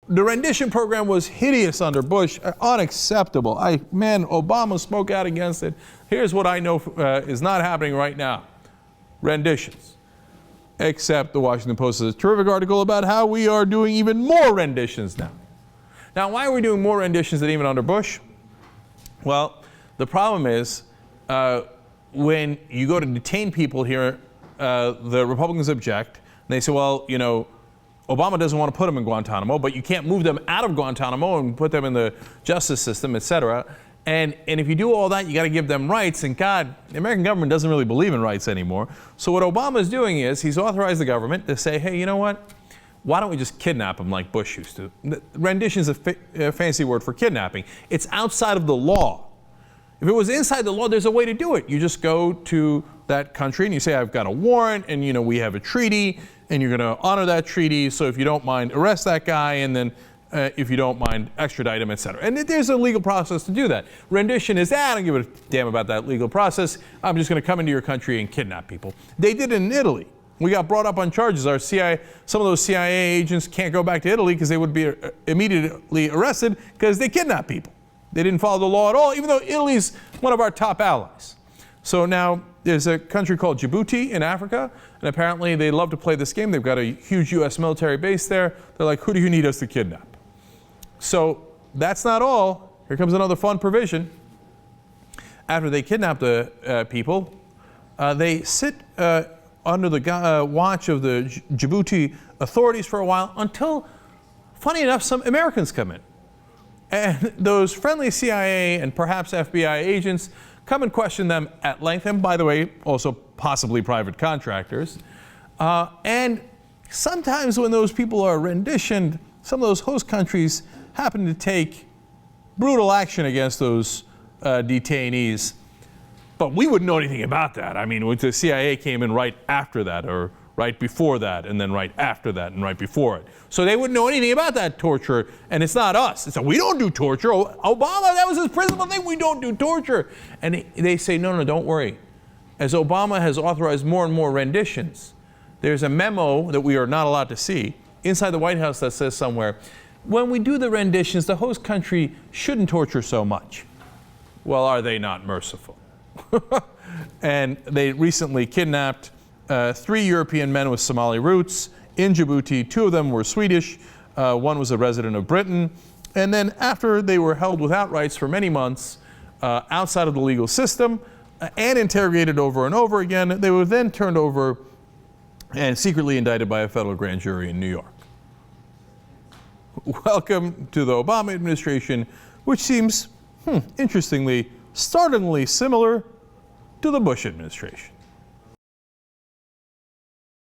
the rendition program was hideous under Bush, unacceptable. Man, Obama spoke out against it. Here's what I know is not happening right now. Renditions. Except the Washington Post has a terrific article about how we are doing even more renditions now. Now, why are we doing more renditions than even under Bush? Well, the problem is when you go to detain people here, the Republicans object. And they say, well, you know, Obama doesn't want to put them in Guantanamo, but you can't move them out of Guantanamo and put them in the justice system, et cetera. And if you do all that, you got to give them rights. And God, the American government doesn't really believe in rights anymore. So what Obama is doing is he's authorized the government to say, hey, you know what? Why don't we just kidnap them like Bush used to? Rendition is a fancy word for kidnapping. It's outside of the law. If it was inside the law, there's a way to do it. You just go to that country and you say, I've got a warrant, and you know we have a treaty, and you're going to honor that treaty. So if you don't mind, arrest that guy, and then if you don't mind, extradite him, et cetera. And there's a legal process to do that. Rendition is, I don't give a damn about that legal process. I'm just going to come into your country and kidnap people. They did it in Italy. We got brought up on charges. Some of those CIA agents can't go back to Italy because they would be immediately arrested because they kidnapped people. They didn't follow the law at all, even though Italy's one of our top allies. So now there's a country called Djibouti in Africa, and apparently they love to play this game. They've got a huge U.S. military base there. They're like, who do you need us to kidnap? So that's not all. Here comes another fun provision. After they kidnap the people, they sit under the watch of the Djibouti authorities for a while until, funny enough, some Americans come in. And those friendly CIA and perhaps FBI agents come and question them at length, and by the way, also possibly private contractors. And sometimes when those people are renditioned, some of those host countries happen to take brutal action against those detainees. But we wouldn't know anything about that. I mean, the CIA came in right after that, or right before that, and then right after that, and right before it. So they wouldn't know anything about that torture, and it's not us. It's we don't do torture. Obama, that was his principal thing, we don't do torture. And they say, no, don't worry. As Obama has authorized more and more renditions, there's a memo that we are not allowed to see inside the White House that says somewhere, when we do the renditions, the host country shouldn't torture so much. Well, are they not merciful? And they recently kidnapped 3 European men with Somali roots in Djibouti. 2 of them were Swedish. One was a resident of Britain. And then after they were held without rights for many months outside of the legal system and interrogated over and over again, they were then turned over and secretly indicted by a federal grand jury in New York. Welcome to the Obama administration, which seems, interestingly, startlingly similar to the Bush administration.